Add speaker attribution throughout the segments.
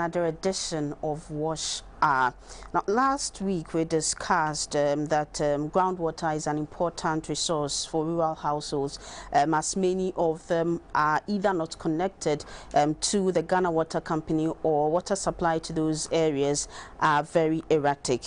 Speaker 1: Another edition of Wash Now, last week we discussed that groundwater is an important resource for rural households, as many of them are either not connected to the Ghana Water Company, or water supply to those areas are very erratic.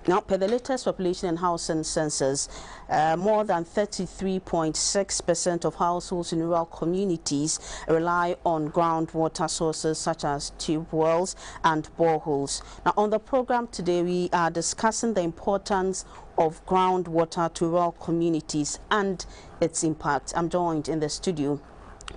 Speaker 1: Now, per the latest population and housing census, more than 33.6% of households in rural communities rely on groundwater sources such as tube wells and boreholes. Now, on the program today, we are discussing the importance of groundwater to rural communities and its impact. I'm joined in the studio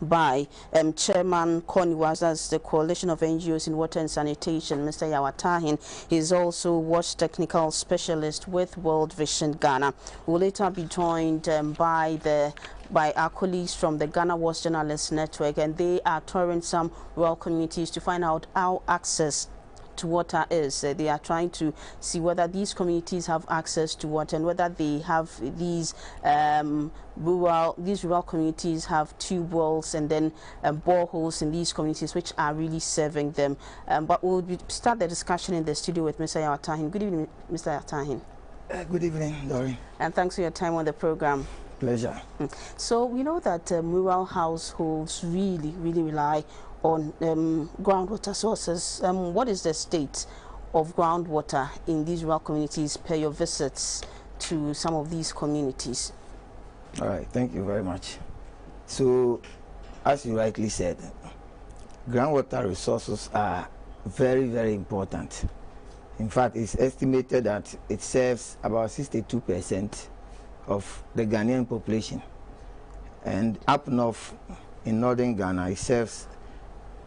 Speaker 1: by Chairman Connie Wazas, the Coalition of NGOs in Water and Sanitation, Mr. Yawatahin. He's also Wash Technical Specialist with World Vision Ghana. We'll later be joined by our colleagues from the Ghana Wash Journalists Network, and they are touring some rural communities to find out how access to water is. They are trying to see whether these communities have access to water and whether they have these rural communities have tube wells and then boreholes in these communities which are really serving them. But we'll start the discussion in the studio with Mr. Yawatahin. Good evening, Mr. Yawatahin.
Speaker 2: Good evening, Doreen. And
Speaker 1: thanks for your time on the program.
Speaker 2: Pleasure.
Speaker 1: So we know that rural households really rely on groundwater sources. What is the state of groundwater in these rural communities per your visits to some of these communities?
Speaker 2: All right, thank you very much. So, as you rightly said, groundwater resources are very important. In fact, it's estimated that it serves about 62% of the Ghanaian population. And up north in northern Ghana, it serves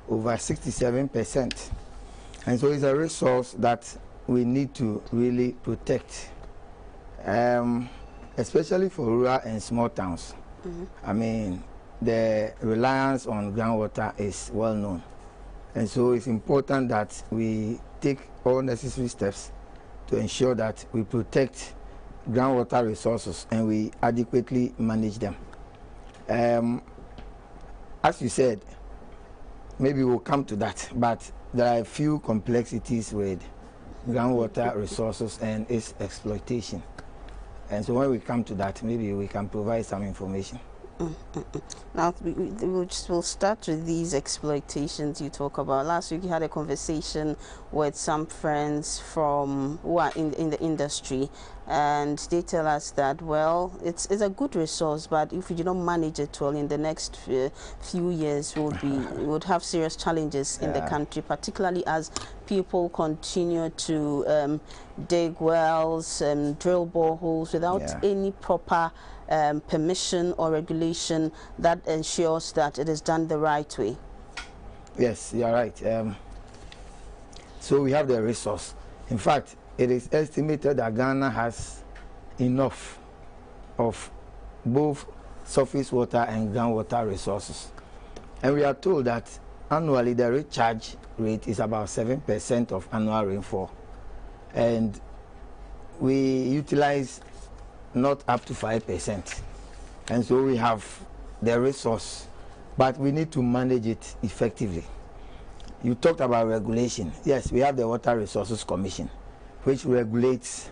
Speaker 2: over 67%. And so it's a resource that we need to really protect, especially for rural and small towns. I mean, the reliance on groundwater is well known. And so it's important that we take all necessary steps to ensure that we protect groundwater resources and we adequately manage them. As you said, maybe we'll come to that, but there are a few complexities with groundwater resources and its exploitation. And so when we come to that, maybe we can provide some information.
Speaker 1: Now, we'll start with these exploitations you talk about. Last week you had a conversation with some friends from who are in the industry, and they tell us that, well, it's a good resource, but if we do not manage it well, in the next few years we would have serious challenges in the country, particularly as people continue to dig wells and drill boreholes without any proper permission or regulation that ensures that it is done the right way.
Speaker 2: Yes, you are right. So we have the resource. In fact, it is estimated that Ghana has enough of both surface water and groundwater resources. And we are told that annually the recharge rate is about 7% of annual rainfall. And we utilize not up to 5%. And so we have the resource, but we need to manage it effectively. You talked about regulation. Yes, we have the Water Resources Commission, which regulates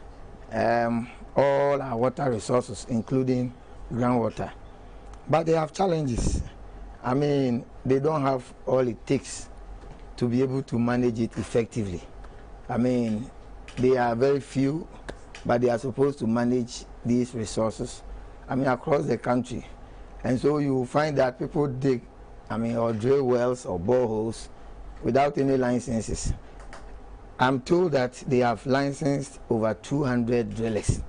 Speaker 2: all our water resources, including groundwater. But they have challenges. I mean, they don't have all it takes to be able to manage it effectively. I mean, they are very few, but they are supposed to manage these resources, I mean, across the country. And so you will find that people dig, or drill wells or boreholes without any licenses. I'm told that they have licensed over 200 drillers.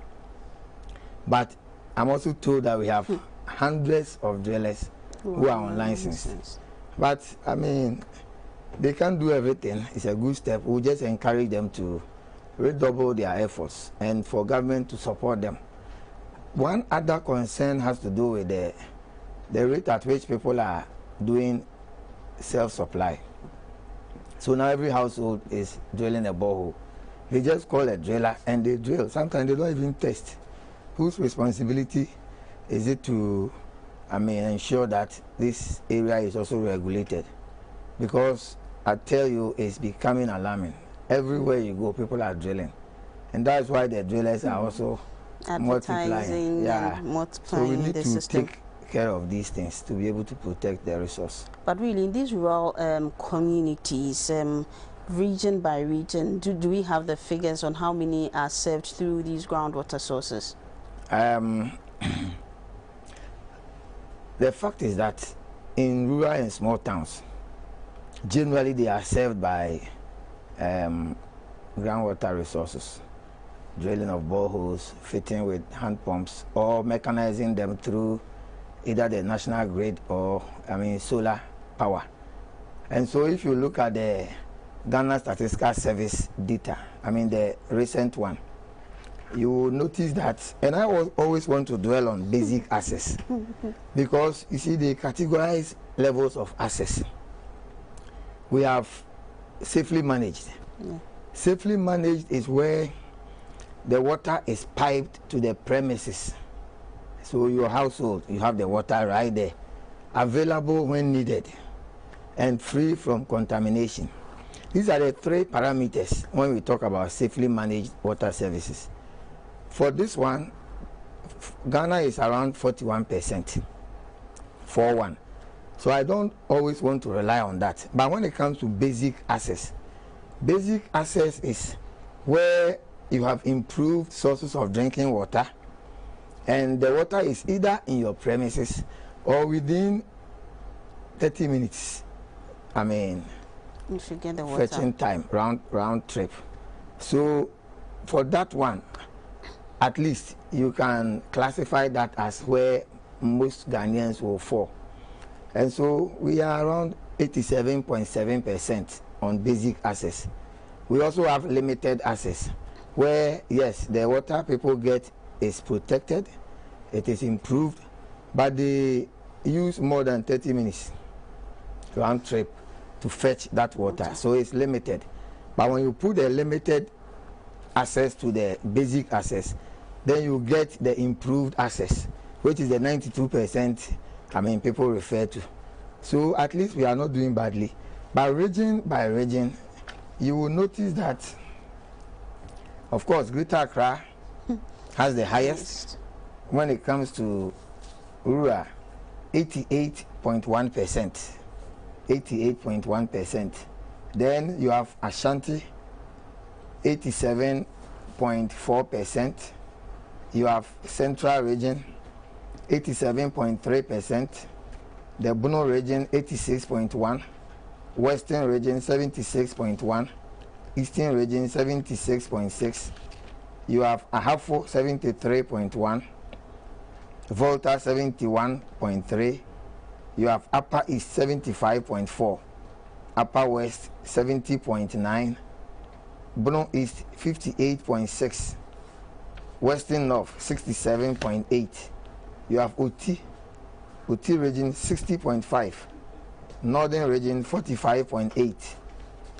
Speaker 2: But I'm also told that we have hundreds of drillers who are on license. But, I mean, they can't do everything. It's a good step. We'll just encourage them to redouble their efforts and for government to support them. One other concern has to do with the rate at which people are doing self-supply. So now every household is drilling a borehole. They just call a driller and they drill. Sometimes they don't even test. Whose responsibility is it to, ensure that this area is also regulated? Because I tell you, is becoming alarming. Everywhere you go, people are drilling, and that's why the drillers are also multiplying. Yeah,
Speaker 1: multiplying
Speaker 2: so we need
Speaker 1: the
Speaker 2: to
Speaker 1: system.
Speaker 2: take care of these things to be able to protect the resource.
Speaker 1: But really, in these rural communities, region by region, do we have the figures on how many are served through these groundwater sources?
Speaker 2: The fact is that in rural and small towns, generally they are served by groundwater resources, drilling of boreholes, fitting with hand pumps, or mechanizing them through either the national grid or solar power. And so if you look at the Ghana Statistical Service data, the recent one, you will notice that, and I always want to dwell on basic access, because you see they categorize levels of access. We have safely managed.
Speaker 1: Yeah.
Speaker 2: Safely managed is where the water is piped to the premises. So your household, you have the water right there, available when needed, and free from contamination. These are the three parameters when we talk about safely managed water services. For this one, Ghana is around 41%, 41. So I don't always want to rely on that. But when it comes to basic access is where you have improved sources of drinking water, and the water is either in your premises or within 30 minutes.
Speaker 1: If you get the water.
Speaker 2: Fetching time, round trip. So for that one, at least you can classify that as where most Ghanaians will fall. And so we are around 87.7% on basic access. We also have limited access, where yes, the water people get is protected, it is improved, but they use more than 30 minutes round trip to fetch that water. So it's limited. But when you put the limited access to the basic access, then you get the improved access, which is the 92% people refer to. So at least we are not doing badly. But region by region, you will notice that, of course, Greater Accra has the highest. When it comes to rural, 88.1%. 88.1%. Then you have Ashanti, 87.4%. You have Central Region, 87.3%. The Bono Region, 86.1%. Western Region, 76.1%. Eastern Region, 76.6%. You have Ahafo, 73.1%. Volta, 71.3%. You have Upper East, 75.4%. Upper West, 70.9%. Bono East, 58.6%. Western North, 67.8%. You have Oti Region, 60.5%. Northern Region, 45.8%.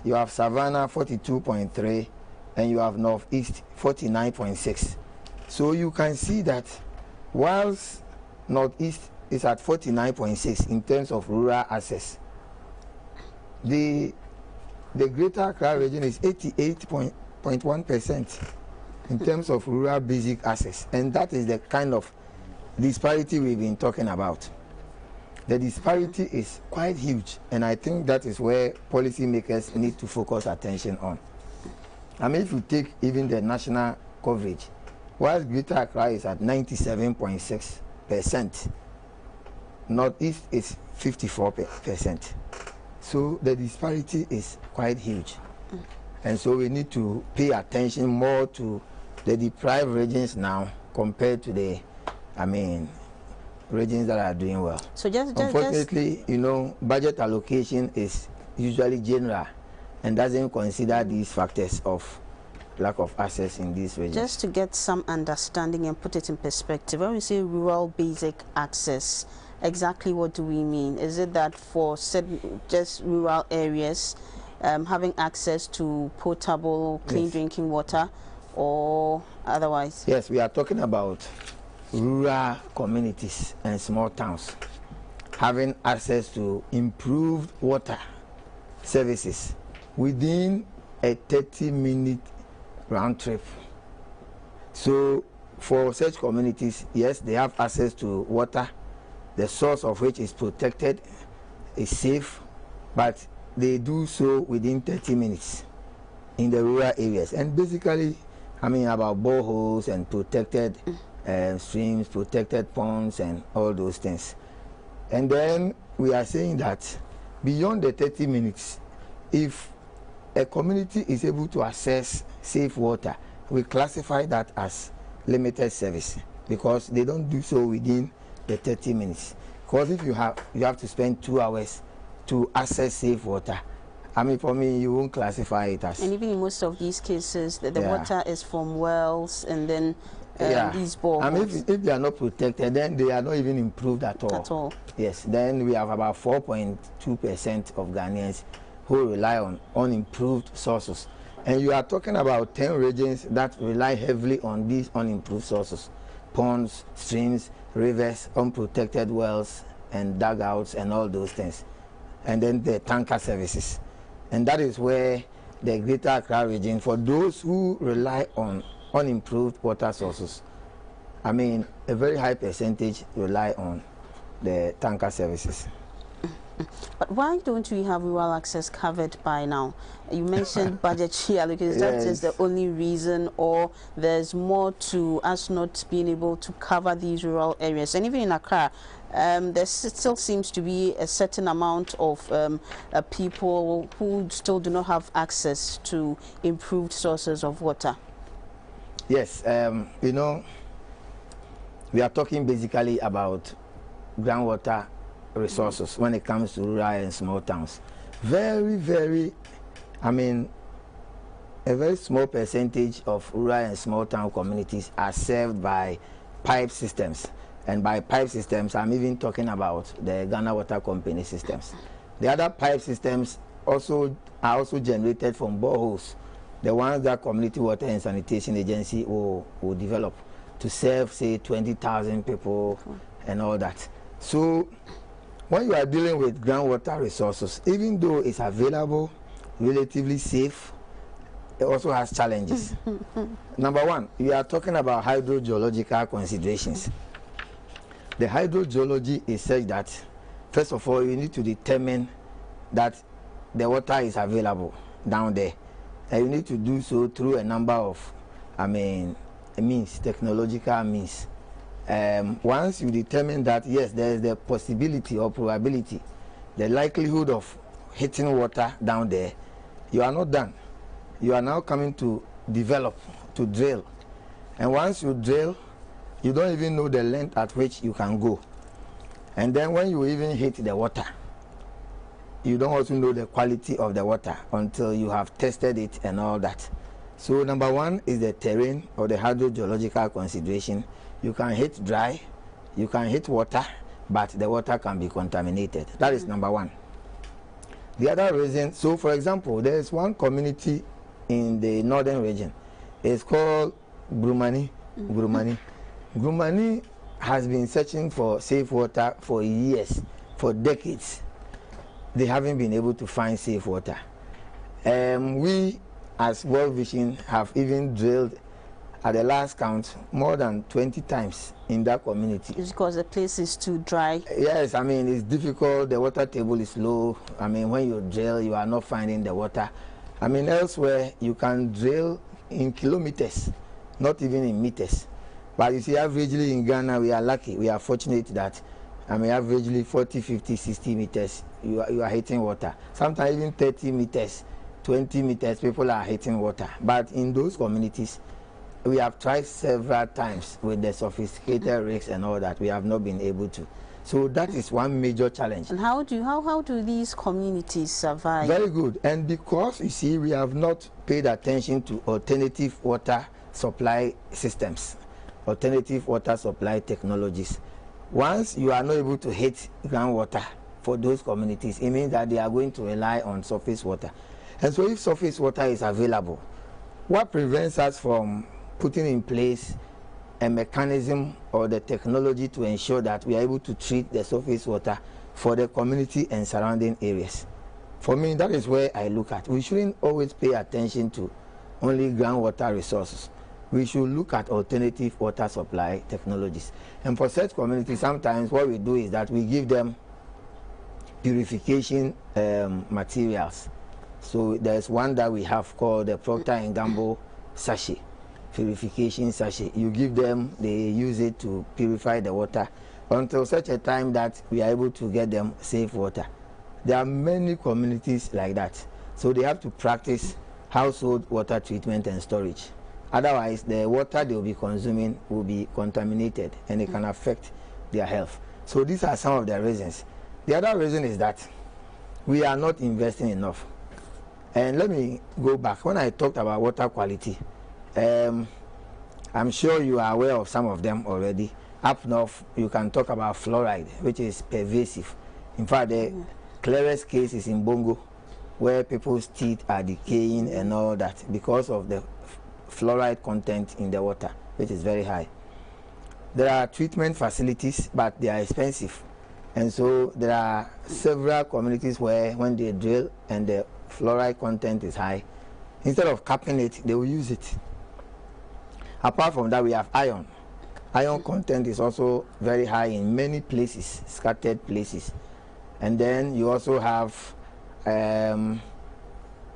Speaker 2: You have Savannah, 42.3%. And you have Northeast, 49.6%. So you can see that whilst Northeast is at 49.6% in terms of rural access, the Greater Accra region is 88.1% in terms of rural basic access. And that is the kind of disparity we've been talking about. The disparity is quite huge, and I think that is where policymakers need to focus attention on. If you take even the national coverage, whilst Greater Accra is at 97.6%, Northeast is 54%. So the disparity is quite huge. And so we need to pay attention more to the deprived regions now compared to the, regions that are doing well.
Speaker 1: So
Speaker 2: unfortunately, budget allocation is usually general and doesn't consider these factors of lack of access in these regions.
Speaker 1: Just to get some understanding and put it in perspective, when we say rural basic access, exactly what do we mean? Is it that for just rural areas having access to potable, clean drinking water, or otherwise?
Speaker 2: Yes, we are talking about rural communities and small towns having access to improved water services within a 30-minute round trip. So for such communities, yes, they have access to water, the source of which is protected, is safe, but they do so within 30 minutes in the rural areas. And basically, I mean about boreholes and protected streams, protected ponds and all those things. And then we are saying that beyond the 30 minutes, if a community is able to access safe water, we classify that as limited service, because they don't do so within the 30 minutes. Because if you have to spend 2 hours to access safe water, I mean, for me, you won't classify it as.
Speaker 1: And even in most of these cases, the water is from wells and then these boreholes.
Speaker 2: I mean, if they are not protected, then they are not even improved at all.
Speaker 1: At all.
Speaker 2: Yes, then we have about 4.2% of Ghanaians who rely on unimproved sources. And you are talking about 10 regions that rely heavily on these unimproved sources: ponds, streams, rivers, unprotected wells and dugouts and all those things. And then the tanker services. And that is where the Greater Accra region, for those who rely on unimproved water sources, I mean, a very high percentage rely on the tanker services.
Speaker 1: But why don't we have rural access covered by now? You mentioned budgetary allocation. That is the only reason, or there's more to us not being able to cover these rural areas? And even in Accra, there still seems to be a certain amount of people who still do not have access to improved sources of water.
Speaker 2: Yes, you know, we are talking basically about groundwater resources when it comes to rural and small towns. Very, I mean, a very small percentage of rural and small town communities are served by pipe systems. And by pipe systems, I'm even talking about the Ghana Water Company systems. The other pipe systems are also generated from boreholes, the ones that Community Water and Sanitation Agency will develop to serve, say, 20,000 people and all that. So when you are dealing with groundwater resources, even though it's available, relatively safe, it also has challenges. Number one, we are talking about hydrogeological considerations. The hydrogeology is such that, first of all, you need to determine that the water is available down there. And you need to do so through a number of, means, technological means. Once you determine that, yes, there is the possibility or probability, the likelihood of hitting water down there, you are not done. You are now coming to develop, to drill. And once you drill, you don't even know the length at which you can go. And then when you even hit the water, you don't also know the quality of the water until you have tested it and all that. So number one is the terrain or the hydrogeological consideration. You can hit dry, you can hit water, but the water can be contaminated. That is number one. The other reason, so for example, there is one community in the northern region. It's called Grumani. Grumani has been searching for safe water for years, for decades. They haven't been able to find safe water. We, as World Vision, have even drilled, at the last count, more than 20 times in that community.
Speaker 1: It's because the place is too dry.
Speaker 2: Yes, I mean, it's difficult. The water table is low. I mean, when you drill, you are not finding the water. I mean, elsewhere, you can drill in kilometers, not even in meters. But you see, averagely in Ghana, we are lucky. We are fortunate that, averagely 40, 50, 60 meters, you are hitting water. Sometimes even 30 meters, 20 meters, people are hitting water. But in those communities, we have tried several times with the sophisticated rigs and all that. We have not been able to. So that is one major challenge.
Speaker 1: And how do these communities survive?
Speaker 2: Very good. And because, you see, we have not paid attention to alternative water supply systems, alternative water supply technologies. Once you are not able to hit groundwater for those communities, it means that they are going to rely on surface water. And so if surface water is available, what prevents us from putting in place a mechanism or the technology to ensure that we are able to treat the surface water for the community and surrounding areas? For me, that is where I look at. We shouldn't always pay attention to only groundwater resources. We should look at alternative water supply technologies. And for such communities, sometimes what we do is that we give them purification materials. So there's one that we have called the Procter & Gamble sachet, purification sachet. You give them, they use it to purify the water until such a time that we are able to get them safe water. There are many communities like that. So they have to practice household water treatment and storage. Otherwise, the water they will be consuming will be contaminated and it can affect their health. So these are some of the reasons. The other reason is that we are not investing enough. And let me go back. When I talked about water quality, I'm sure you are aware of some of them already. Up north, you can talk about fluoride, which is pervasive. In fact, the clearest case is in Bongo, where people's teeth are decaying and all that because of the fluoride content in the water, which is very high. There are treatment facilities, but they are expensive. And so there are several communities where when they drill and the fluoride content is high, instead of capping it, they will use it. Apart from that, we have iron. Iron content is also very high in many places, scattered places. And then you also have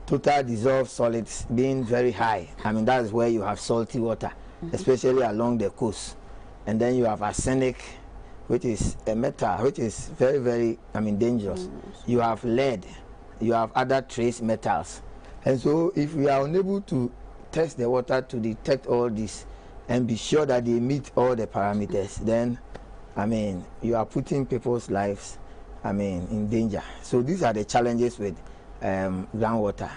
Speaker 2: total dissolved solids being very high. I mean, that is where you have salty water, especially along the coast. And then you have arsenic, which is a metal, which is very, very, dangerous. You have lead, you have other trace metals. And so if we are unable to test the water to detect all this and be sure that they meet all the parameters, then, you are putting people's lives, in danger. So these are the challenges with groundwater.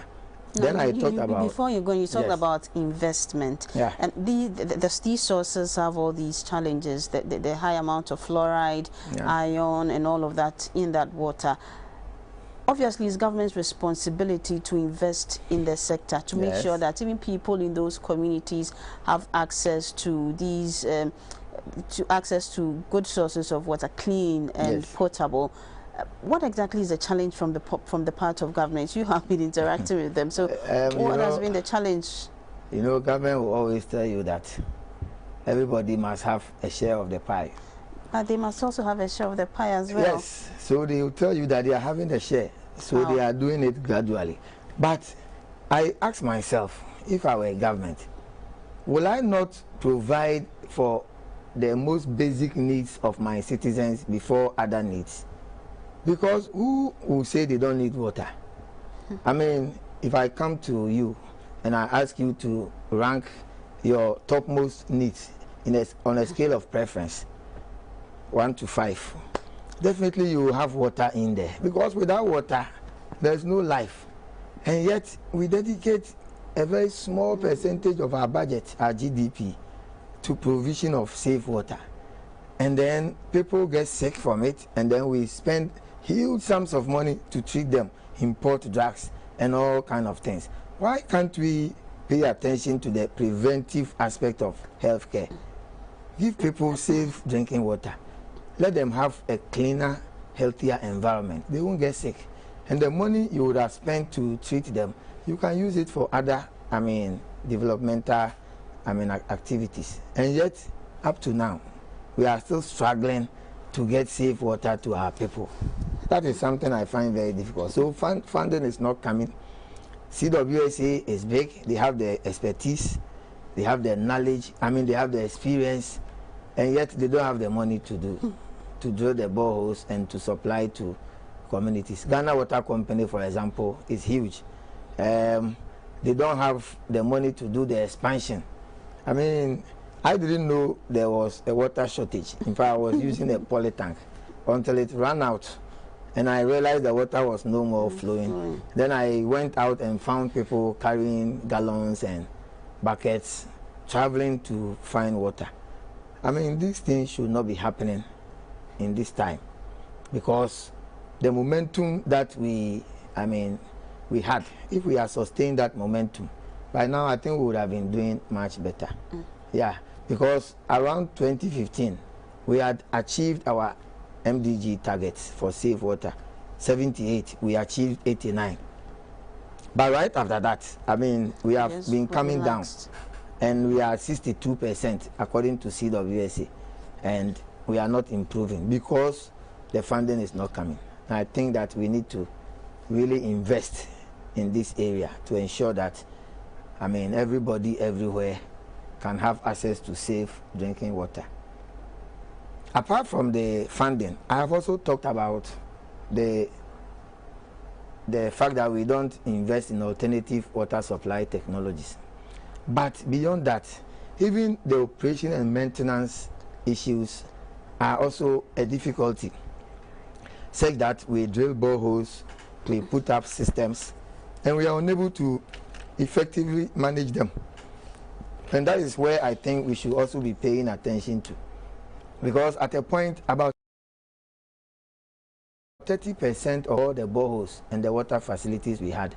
Speaker 2: Then I talked about...
Speaker 1: Before you go, you talked about investment.
Speaker 2: Yeah. And
Speaker 1: these sources have all these challenges, the high amount of fluoride, iron, and all of that in that water. Obviously, it's government's responsibility to invest in the sector to make sure that even people in those communities have access to these, access to good sources of water, clean and potable. What exactly is the challenge from the part of government? You have been interacting with them, so what has been the challenge?
Speaker 2: Government will always tell you that everybody must have a share of the pie.
Speaker 1: But they must also have a share of the pie as well.
Speaker 2: Yes, so they will tell you that they are having a share, so they are doing it gradually. But I ask myself, if I were a government, will I not provide for the most basic needs of my citizens before other needs? Because who will say they don't need water? If I come to you and I ask you to rank your topmost needs on a scale of preference, 1 to 5, definitely you will have water in there. Because without water, there's no life. And yet, we dedicate a very small percentage of our budget, our GDP, to provision of safe water. And then people get sick from it, and then we spend huge sums of money to treat them, import drugs and all kind of things. Why can't we pay attention to the preventive aspect of healthcare? Give people safe drinking water. Let them have a cleaner, healthier environment. They won't get sick. And the money you would have spent to treat them, you can use it for other, developmental, activities. And yet, up to now, we are still struggling to get safe water to our people. That is something I find very difficult. So funding is not coming. CWSA is big. They have the expertise. They have the knowledge. They have the experience. And yet they don't have the money to drill the boreholes and to supply to communities. Ghana Water Company, for example, is huge. They don't have the money to do the expansion. I didn't know there was a water shortage. In fact, I was using a poly tank until it ran out. And I realized the water was no more flowing. Then I went out and found people carrying gallons and buckets, traveling to find water. These things should not be happening in this time, because the momentum that we had, if we had sustained that momentum, by now I think we would have been doing much better. Yeah, because around 2015, we had achieved our MDG targets for safe water. 78, we achieved 89. But right after that, I mean, we have been coming down, and we are 62% according to CWSA, and we are not improving because the funding is not coming. And I think that we need to really invest in this area to ensure that, I mean, everybody everywhere can have access to safe drinking water. Apart from the funding, I have also talked about the fact that we don't invest in alternative water supply technologies. But beyond that, even the operation and maintenance issues are also a difficulty, such that we drill boreholes, we put up systems, and we are unable to effectively manage them. And that is where I think we should also be paying attention to. Because at a point, about 30% of all the boreholes and the water facilities we had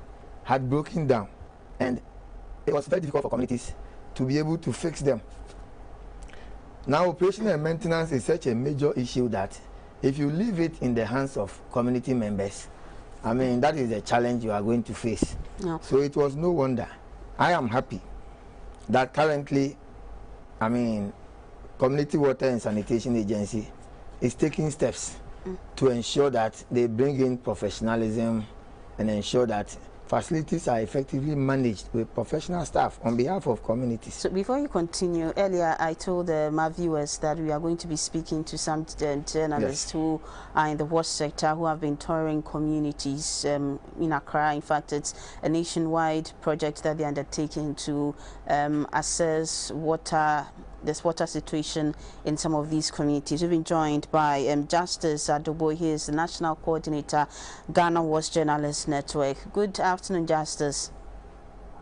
Speaker 2: broken down, and it was very difficult for communities to be able to fix them. Now, operation and maintenance is such a major issue that if you leave it in the hands of community members, I mean, that is a challenge you are going to face.
Speaker 1: No.
Speaker 2: So it was no wonder. I am happy that currently, I mean, Community Water and Sanitation Agency is taking steps to ensure that they bring in professionalism and ensure that facilities are effectively managed with professional staff on behalf of communities.
Speaker 1: So before you continue, earlier I told my viewers that we are going to be speaking to some journalists who are in the water sector, who have been touring communities in Accra. In fact, it's a nationwide project that they're undertaking to assess this water situation in some of these communities. We've been joined by Justice Adobo. He is the National Coordinator, Ghana Water Journalists Network. Good afternoon, Justice.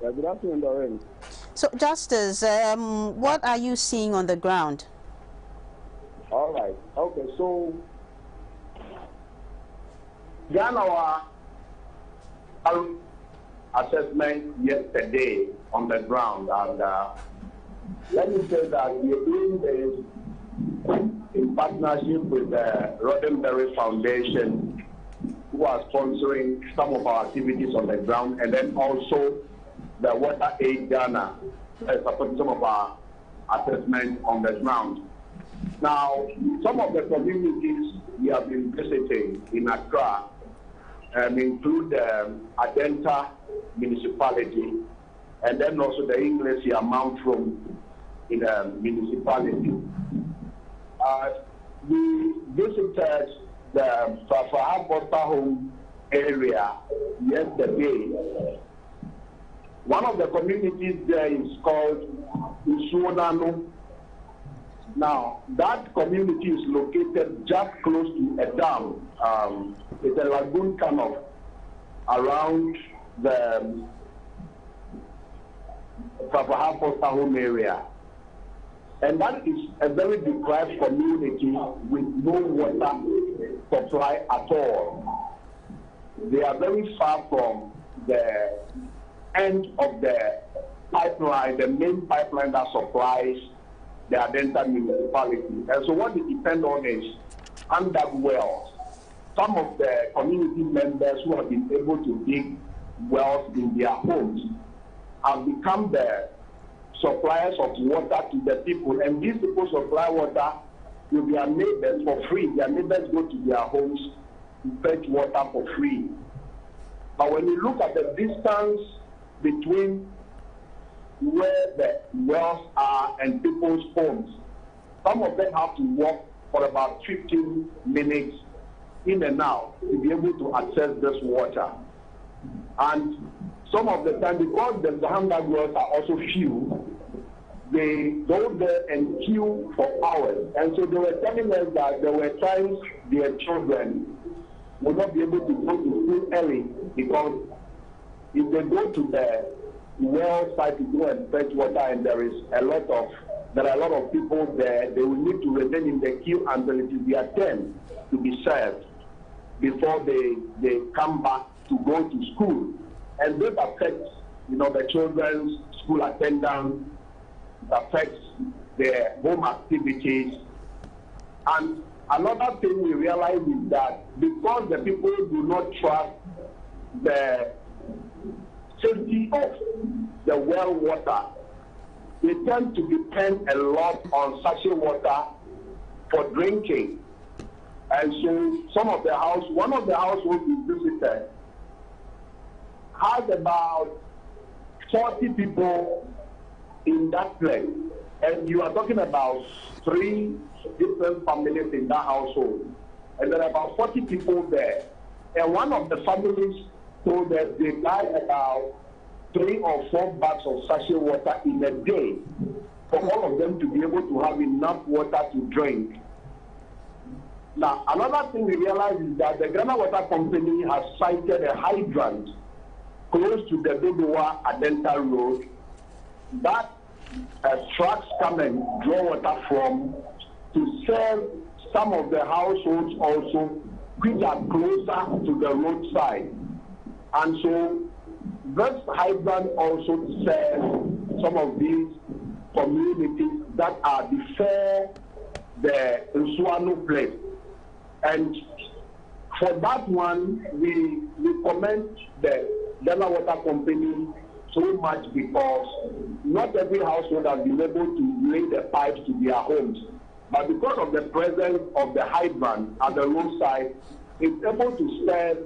Speaker 3: Yeah, good afternoon, Doreen.
Speaker 1: So, Justice, what are you seeing on the ground?
Speaker 3: All right. Okay, so Ghana assessment yesterday on the ground, and let me say that we are doing this in partnership with the Roddenberry Foundation, who are sponsoring some of our activities on the ground, and then also the Water Aid Ghana supporting some of our assessment on the ground. Now, some of the communities we have been visiting in Accra include Adenta municipality, and then also the English Mount Rome in the municipality. We visited the Fafaha Foster Home area yesterday. One of the communities there is called Usuonano. Now, that community is located just close to a dam. It's a lagoon kind of around the Fafaha Foster Home area. And that is a very deprived community with no water supply at all. They are very far from the end of the pipeline, the main pipeline that supplies the Adenta municipality. And so what they depend on is under wells. Some of the community members who have been able to dig wells in their homes have become the suppliers of water to the people, and these people supply water to their neighbors for free. Their neighbors go to their homes to fetch water for free. But when you look at the distance between where the wells are and people's homes, some of them have to walk for about 15 minutes in and out to be able to access this water. And some of the time, because the Zahanga wells are also few, they go there and queue for hours. And so they were telling us that there were times their children would not be able to go to school early because if they go to the well site to go and fetch water and there are a lot of people there, they will need to remain in the queue until it is their turn to be served before they come back to go to school. And this affects, the children's school attendance, it affects their home activities. And another thing we realize is that because the people do not trust the safety of the well water, they tend to depend a lot on sachet water for drinking. And so one of the households we visited has about 40 people in that place. And you are talking about 3 different families in that household. And there are about 40 people there. And one of the families told us they buy about 3 or 4 bags of sachet water in a day for all of them to be able to have enough water to drink. Now, another thing we realize is that the Ghana Water Company has sited a hydrant close to the Dodowa Adenta Road that trucks come and draw water from to serve some of the households also which are closer to the roadside. And so this hydrant also serves some of these communities that are before the Nsuano place. And for that one, we commend the Ghana Water Company so much because not every household has been able to lay the pipes to their homes. But because of the presence of the hydrant at the roadside, it's able to serve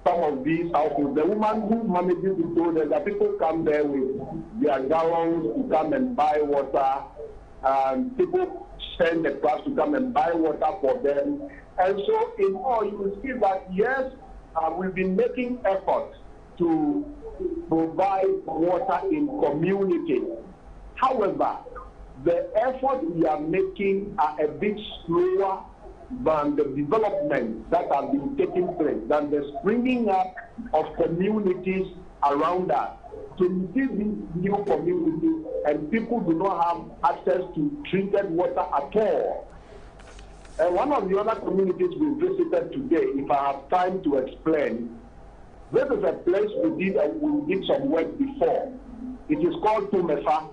Speaker 3: some of these households. The woman who manages it told us that people come there with their gallons to come and buy water, and people send the trucks to come and buy water for them. And so in all, you will see that, yes, we've been making efforts to provide water in community. However, the efforts we are making are a bit slower than the development that has been taking place, than the springing up of communities around us. So you see these new communities and people do not have access to treated water at all. And one of the other communities we visited today, if I have time to explain, this is a place we did some work before. It is called Tumefa,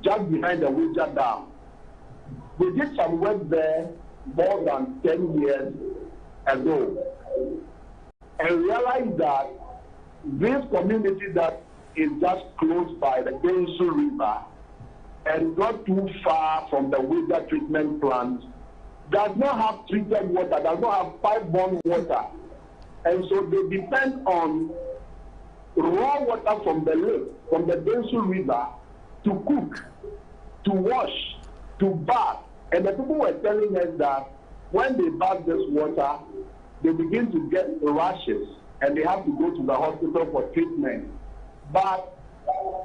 Speaker 3: just behind the Ouija Dam. We did some work there more than 10 years ago and realized that this community that is just close by the Bensu River and not too far from the Ouija treatment plant does not have treated water, does not have pipe-borne water. And so they depend on raw water from the lake, from the Bensu River, to cook, to wash, to bath. And the people were telling us that when they bath this water, they begin to get rashes and they have to go to the hospital for treatment. But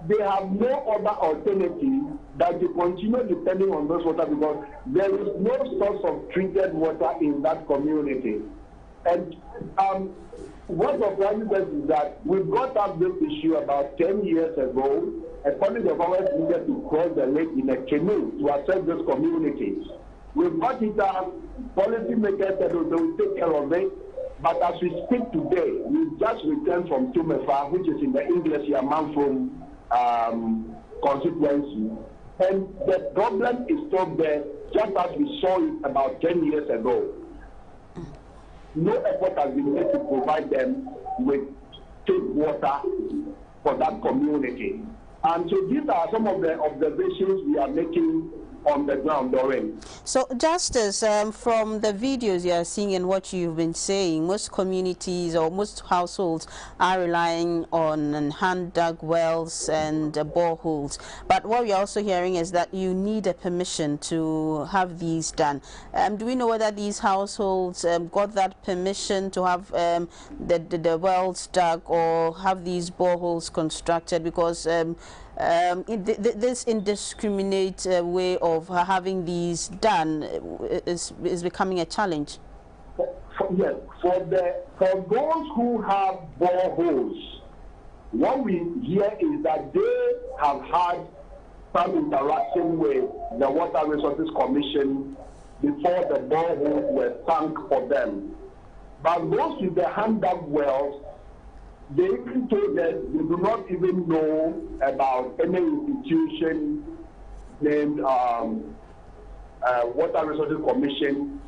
Speaker 3: they have no other alternative than to continue depending on this water because there is no source of treated water in that community. And what surprises us is that we brought up this issue about 10 years ago. A colleague of ours needed to cross the lake in a canoe to access this community. We brought it up, policymakers said they will take care of it. But as we speak today, we just returned from Tumefa, which is in the English Yamanfum constituency. And the problem is still there, just as we saw it about 10 years ago. No effort has been made to provide them with safe water for that community. And so these are some of the observations we are making on the ground, Doreen.
Speaker 1: So, Justice, from the videos you are seeing and what you've been saying, most communities or most households are relying on hand-dug wells and boreholes. But what we're also hearing is that you need a permission to have these done. Do we know whether these households got that permission to have the wells dug or have these boreholes constructed? Because this indiscriminate way of having these done is becoming a challenge.
Speaker 3: Yes, for those who have boreholes, what we hear is that they have had some interaction with the Water Resources Commission before the boreholes were sunk for them. But those with the hand-dug wells, they even told us they do not even know about any institution named Water Resources Commission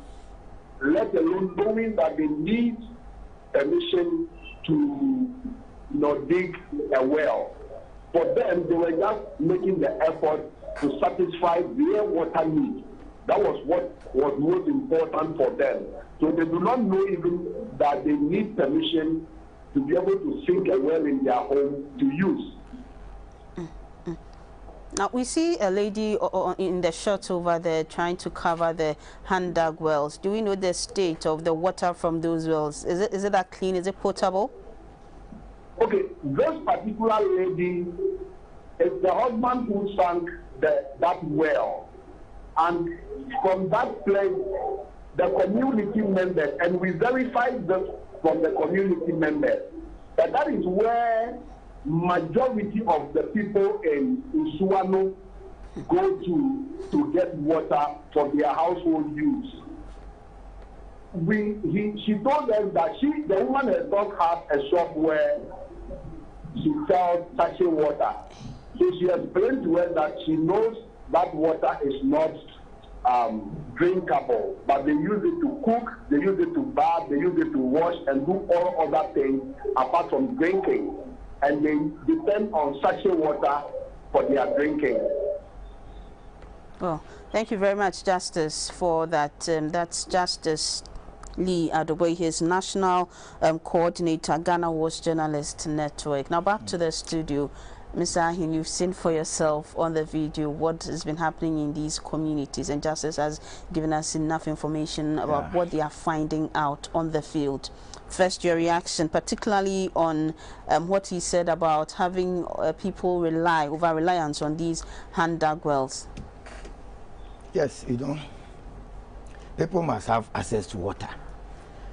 Speaker 3: let alone knowing that they need permission to dig a well. For them, they were just making the effort to satisfy their water needs. That was what was most important for them. So they do not know even that they need permission to be able to sink a well in their home to use.
Speaker 1: Now we see a lady in the shot over there trying to cover the hand-dug wells. Do we know the state of the water from those wells? Is it that clean? Is it potable?
Speaker 3: Okay, this particular lady is the husband who sank that well. And from that place, the community members, and we verified this from the community members, that is where majority of the people in Usuano go to get water for their household use. She told us that the woman herself has a shop where she sells sachet water. So she explained to us that she knows that water is not drinkable, but they use it to cook, they use it to bath, they use it to wash and do all other things apart from drinking. And they depend on sachet water for their drinking.
Speaker 1: Well, thank you very much, Justice, for that. That's Justice Lee Adoboy, his national coordinator, Ghana Watch Journalist Network. Now back to the studio. Mr. Ahin, you've seen for yourself on the video what has been happening in these communities, and Justice has given us enough information about what they are finding out on the field. First, your reaction, particularly on what he said about having people over-reliance on these hand-dug wells.
Speaker 2: Yes, people must have access to water.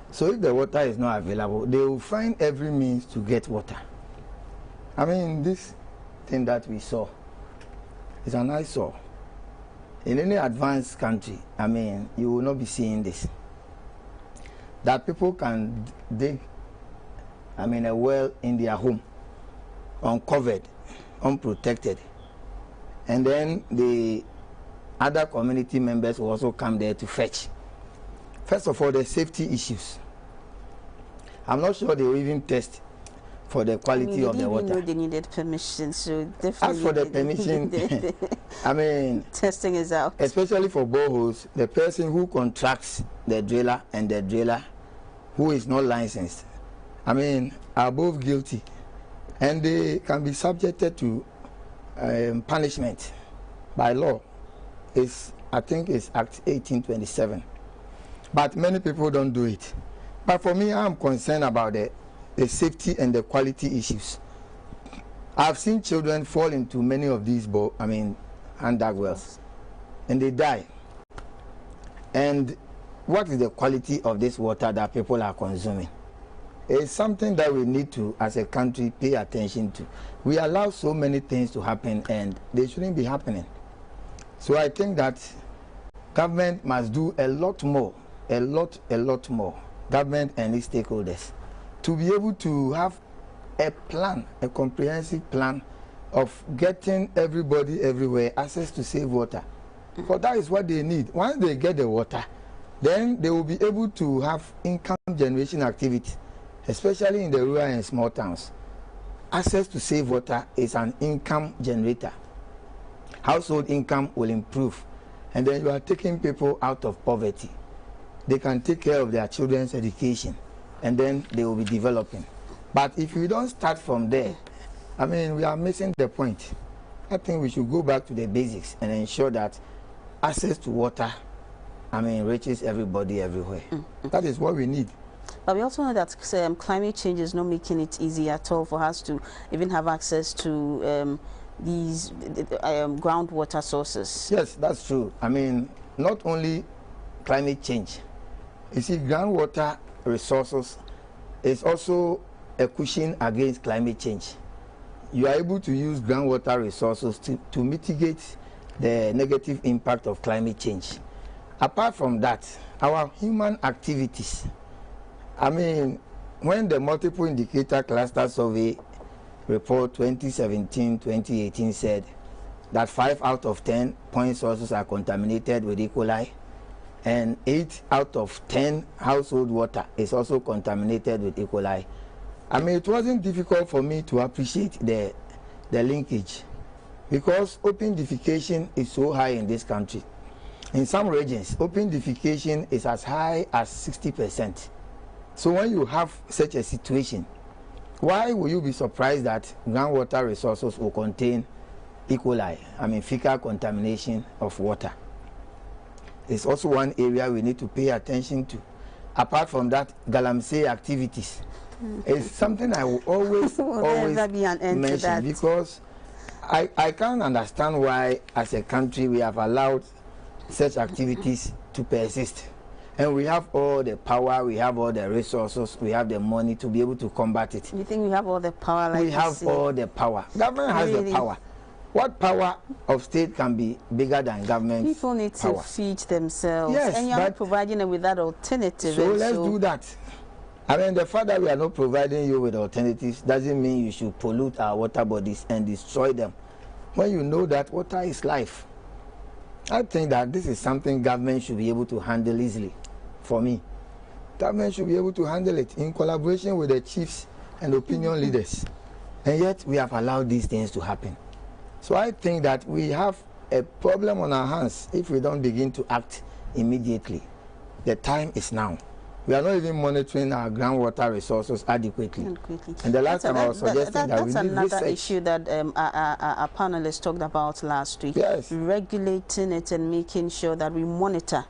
Speaker 2: So if the water is not available, they will find every means to get water. I mean, this thing that we saw is an eyesore. In any advanced country, I mean, you will not be seeing this. That people can dig, I mean, a well in their home, uncovered, unprotected. And then the other community members will also come there to fetch. First of all, the safety issues. I'm not sure they will even test for the quality of the water.
Speaker 1: Know they needed permission, so definitely.
Speaker 2: As for the permission, I mean,
Speaker 1: testing is out.
Speaker 2: Especially for boreholes, the person who contracts the driller and the driller who is not licensed, I mean, are both guilty, and they can be subjected to punishment by law. I think it's Act 1827. But many people don't do it. But for me, I'm concerned about the safety and the quality issues. I've seen children fall into many of these hand-dug wells, and they die. And what is the quality of this water that people are consuming? It's something that we need to, as a country, pay attention to. We allow so many things to happen, and they shouldn't be happening. So I think that government must do a lot more, a lot more, government and its stakeholders, to be able to have a plan, a comprehensive plan of getting everybody everywhere access to safe water. For that is what they need. Once they get the water, then they will be able to have income generation activity, especially in the rural and small towns. Access to safe water is an income generator. Household income will improve, and then you are taking people out of poverty. They can take care of their children's education, and then they will be developing. But if we don't start from there, I mean, we are missing the point. I think we should go back to the basics and ensure that access to water, I mean, reaches everybody everywhere. That is what we need.
Speaker 1: But we also know that climate change is not making it easy at all for us to even have access to these groundwater sources.
Speaker 2: Yes, that's true. I mean, not only climate change. You see, groundwater resources is also a cushion against climate change. You are able to use groundwater resources to mitigate the negative impact of climate change. Apart from that, our human activities, I mean, when the multiple indicator cluster survey report 2017-2018 said that 5 out of 10 point sources are contaminated with E. coli, and 8 out of 10 household water is also contaminated with E. coli. I mean, it wasn't difficult for me to appreciate the linkage, because open defecation is so high in this country. In some regions, open defecation is as high as 60%. So when you have such a situation, why will you be surprised that groundwater resources will contain E. coli? I mean, fecal contamination of water. It's also one area we need to pay attention to. Apart from that, galamsey activities is something I will always mention, because I can't understand why, as a country, we have allowed such activities to persist. And we have all the power, we have all the resources, we have the money to be able to combat it.
Speaker 1: You think we have all the power? Like
Speaker 2: we have all the power. Government has the power. What power of state can be bigger than government?
Speaker 1: People need to feed themselves.
Speaker 2: Yes,
Speaker 1: and you're not providing them with that alternative.
Speaker 2: So let's do that. I mean, the fact that we are not providing you with alternatives doesn't mean you should pollute our water bodies and destroy them, when you know that water is life. I think that this is something government should be able to handle easily. For me, government should be able to handle it in collaboration with the chiefs and opinion leaders. And yet we have allowed these things to happen. So I think that we have a problem on our hands if we don't begin to act immediately. The time is now. We are not even monitoring our groundwater resources adequately. And the last time I was suggesting that we need research.
Speaker 1: That's another issue that our panelists talked about last week.
Speaker 2: Yes.
Speaker 1: Regulating it and making sure that we monitor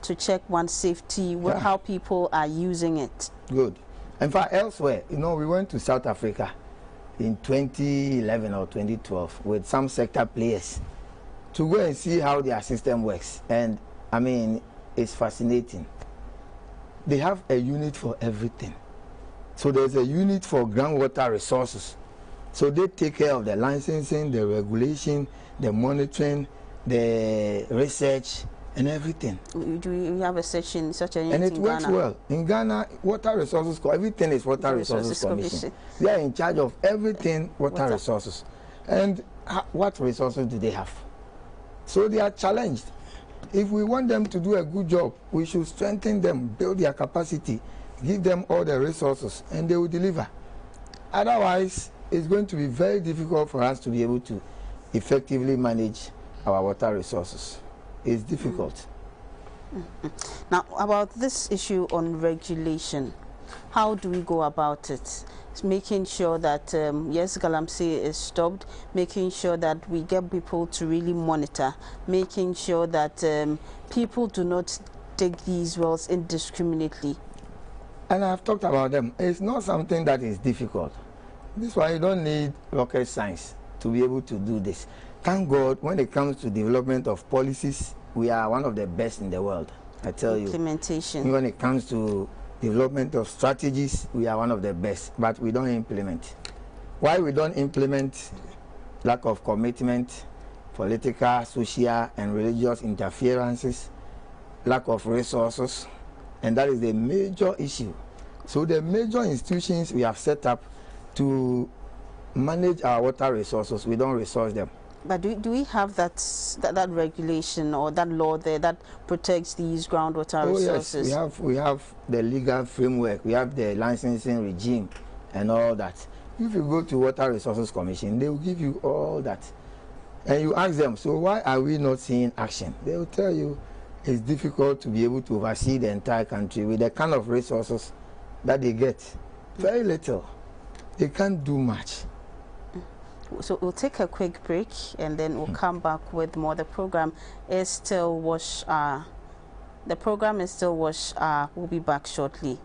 Speaker 1: to check one's safety, how people are using it.
Speaker 2: Good. In fact, elsewhere, you know, we went to South Africa in 2011 or 2012 with some sector players to go and see how their system works. And I mean, it's fascinating. They have a unit for everything. So there's a unit for groundwater resources. So they take care of the licensing, the regulation, the monitoring, the research, and everything.
Speaker 1: Do we have a section, such a unit
Speaker 2: and it
Speaker 1: in
Speaker 2: works
Speaker 1: Ghana?
Speaker 2: well. In Ghana, Water Resources, everything is Water Resources Commission. They are in charge of everything water resources. And what resources do they have? So they are challenged. If we want them to do a good job, we should strengthen them, build their capacity, give them all the resources, and they will deliver. Otherwise, it's going to be very difficult for us to be able to effectively manage our water resources. It's difficult.
Speaker 1: Now, about this issue on regulation, how do we go about it? It's making sure that, yes, galamsey is stopped, making sure that we get people to really monitor, making sure that people do not dig these wells indiscriminately.
Speaker 2: And I've talked about them. It's not something that is difficult. This is why you don't need rocket science to be able to do this. Thank God, when it comes to development of policies, we are one of the best in the world, I tell you.
Speaker 1: Implementation.
Speaker 2: When it comes to development of strategies, we are one of the best, but we don't implement. Why we don't implement? Lack of commitment, political, social, and religious interferences, lack of resources, and that is the major issue. So the major institutions we have set up to manage our water resources, we don't resource them.
Speaker 1: But do we have that regulation or that law there that protects these groundwater resources?
Speaker 2: Yes, we have the legal framework, we have the licensing regime and all that. If you go to Water Resources Commission, they will give you all that. And you ask them, so why are we not seeing action? They will tell you it's difficult to be able to oversee the entire country with the kind of resources that they get. Very little. They can't do much.
Speaker 1: So we'll take a quick break and then we'll come back with more. The program is still Wash. We'll be back shortly.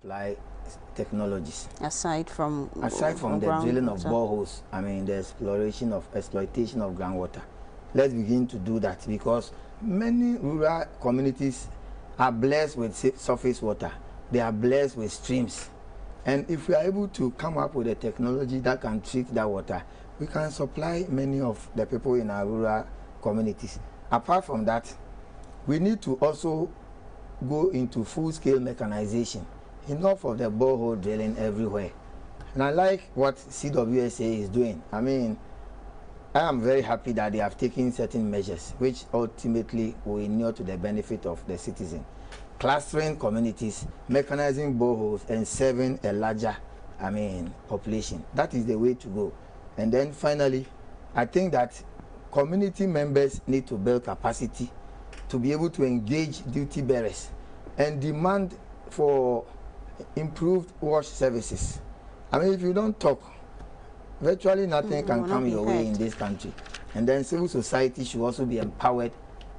Speaker 2: Apply technologies.
Speaker 1: Aside from
Speaker 2: the drilling of boreholes, I mean the exploitation of groundwater. Let's begin to do that, because many rural communities are blessed with surface water. They are blessed with streams. And if we are able to come up with a technology that can treat that water, we can supply many of the people in our rural communities. Apart from that, we need to also go into full-scale mechanization. Enough of the borehole drilling everywhere. And I like what CWSA is doing. I mean, I am very happy that they have taken certain measures which ultimately will inure to the benefit of the citizen. Clustering communities, mechanizing boreholes, and serving a larger, population. That is the way to go. And then finally, I think that community members need to build capacity to be able to engage duty bearers and demand for improved wash services. I mean, if you don't talk, virtually nothing can come your way in this country. And then civil society should also be empowered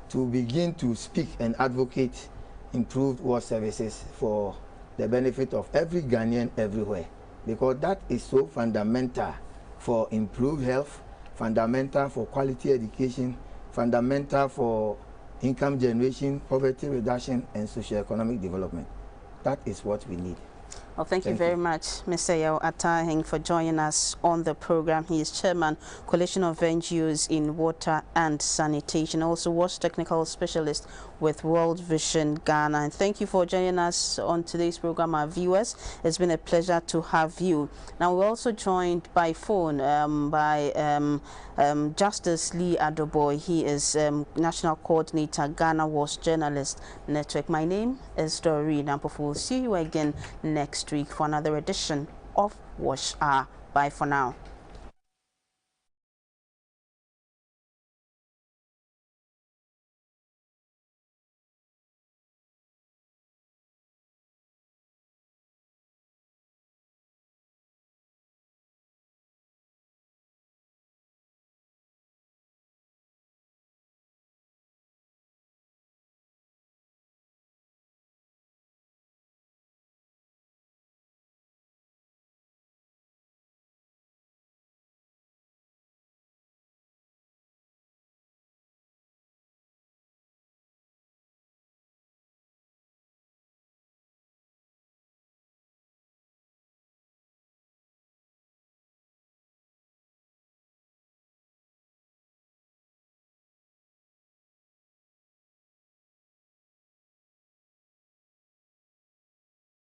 Speaker 2: to begin to speak and advocate improved wash services for the benefit of every Ghanaian everywhere, because that is so fundamental for improved health, fundamental for quality education, fundamental for income generation, poverty reduction, and socio-economic development. That is what we need.
Speaker 1: Well, thank you very much, Mr. Yao Ataheng, for joining us on the program. He is Chairman, Coalition of NGOs in Water and Sanitation, also Wash Technical Specialist with World Vision Ghana. And thank you for joining us on today's program, our viewers. It's been a pleasure to have you. Now, we're also joined by phone by Justice Lee Adoboy. He is National Coordinator, Ghana Wash Journalist Network. My name is Doreen Ampofu. We'll see you again next week for another edition of Wash Hour. Bye for now.